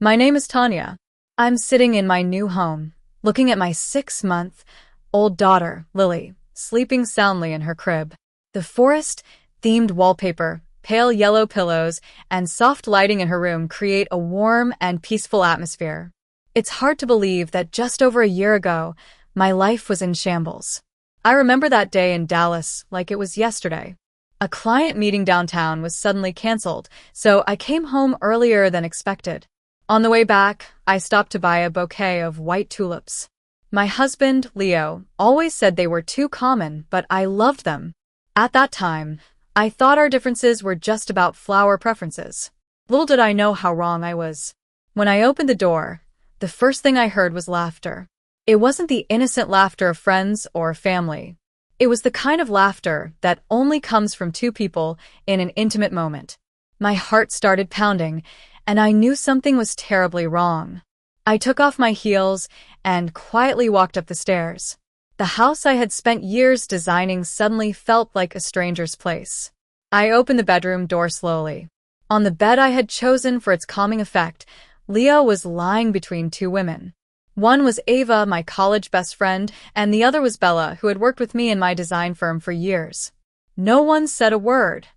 My name is Tanya. I'm sitting in my new home, looking at my 6-month-old daughter, Lily, sleeping soundly in her crib. The forest-themed wallpaper, pale yellow pillows, and soft lighting in her room create a warm and peaceful atmosphere. It's hard to believe that just over a year ago, my life was in shambles. I remember that day in Dallas like it was yesterday. A client meeting downtown was suddenly canceled, so I came home earlier than expected. On the way back, I stopped to buy a bouquet of white tulips. My husband, Leo, always said they were too common, but I loved them. At that time, I thought our differences were just about flower preferences. Little did I know how wrong I was. When I opened the door, the first thing I heard was laughter. It wasn't the innocent laughter of friends or family. It was the kind of laughter that only comes from two people in an intimate moment. My heart started pounding, and I knew something was terribly wrong. I took off my heels and quietly walked up the stairs. The house I had spent years designing suddenly felt like a stranger's place. I opened the bedroom door slowly. On the bed I had chosen for its calming effect, Leo was lying between two women. One was Ava, my college best friend, and the other was Bella, who had worked with me in my design firm for years. No one said a word.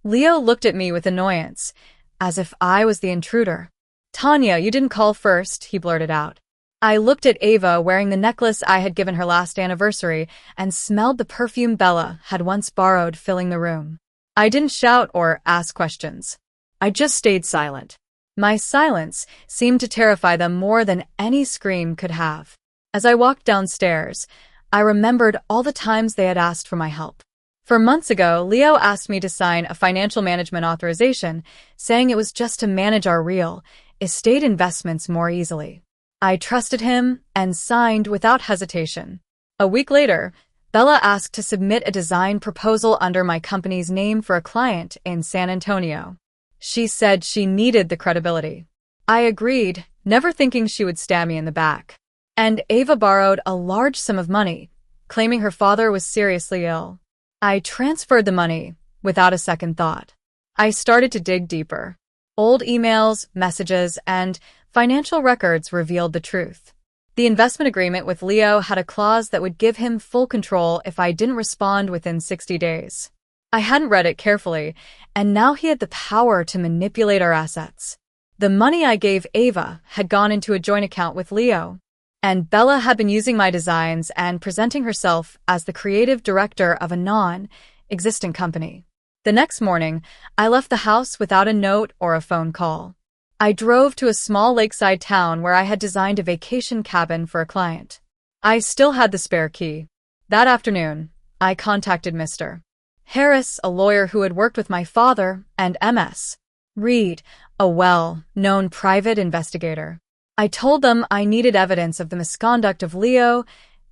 Leo looked at me with annoyance, as if I was the intruder. "Tanya, you didn't call first," he blurted out. I looked at Ava wearing the necklace I had given her last anniversary and smelled the perfume Bella had once borrowed filling the room. I didn't shout or ask questions. I just stayed silent. My silence seemed to terrify them more than any scream could have. As I walked downstairs, I remembered all the times they had asked for my help. For months ago, Leo asked me to sign a financial management authorization, saying it was just to manage our real estate investments more easily. I trusted him and signed without hesitation. A week later, Bella asked to submit a design proposal under my company's name for a client in San Antonio. She said she needed the credibility. I agreed, never thinking she would stab me in the back. And Ava borrowed a large sum of money, claiming her father was seriously ill. I transferred the money without a second thought. I started to dig deeper. Old emails, messages, and financial records revealed the truth. The investment agreement with Leo had a clause that would give him full control if I didn't respond within 60 days. I hadn't read it carefully, and now he had the power to manipulate our assets. The money I gave Ava had gone into a joint account with Leo, and Bella had been using my designs and presenting herself as the creative director of a non-existent company. The next morning, I left the house without a note or a phone call. I drove to a small lakeside town where I had designed a vacation cabin for a client. I still had the spare key. That afternoon, I contacted Mr. Harris, a lawyer who had worked with my father, and Ms. Reed, a well-known private investigator. I told them I needed evidence of the misconduct of Leo,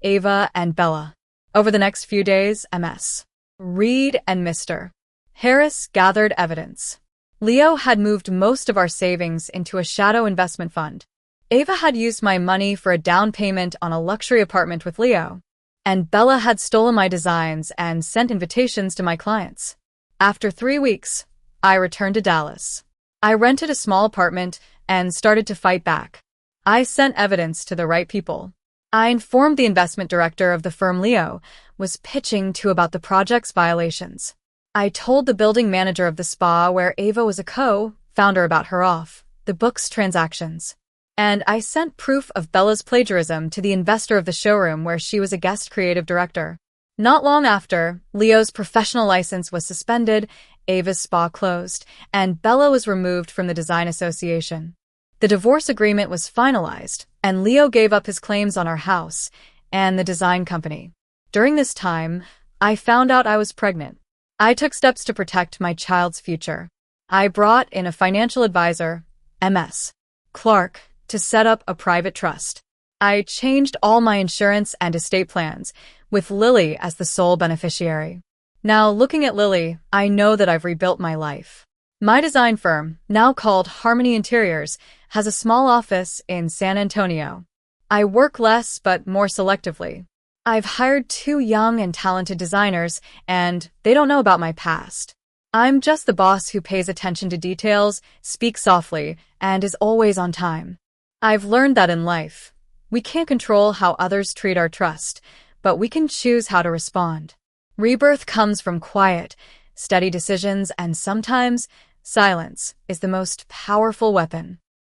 Ava, and Bella. Over the next few days, Ms. Reed and Mr. Harris gathered evidence. Leo had moved most of our savings into a shadow investment fund. Ava had used my money for a down payment on a luxury apartment with Leo. And Bella had stolen my designs and sent invitations to my clients. After 3 weeks, I returned to Dallas. I rented a small apartment and started to fight back. I sent evidence to the right people. I informed the investment director of the firm Leo was pitching to about the project's violations. I told the building manager of the spa where Ava was a co-founder about her off-the-books transactions. And I sent proof of Bella's plagiarism to the investor of the showroom where she was a guest creative director. Not long after, Leo's professional license was suspended, Ava's spa closed, and Bella was removed from the design association. The divorce agreement was finalized, and Leo gave up his claims on our house and the design company. During this time, I found out I was pregnant. I took steps to protect my child's future. I brought in a financial advisor, Ms. Clark, to set up a private trust. I changed all my insurance and estate plans, with Lily as the sole beneficiary. Now, looking at Lily, I know that I've rebuilt my life. My design firm, now called Harmony Interiors, has a small office in San Antonio. I work less but more selectively. I've hired 2 young and talented designers, and they don't know about my past. I'm just the boss who pays attention to details, speaks softly, and is always on time. I've learned that in life, we can't control how others treat our trust, but we can choose how to respond. Rebirth comes from quiet, steady decisions, and sometimes silence is the most powerful weapon.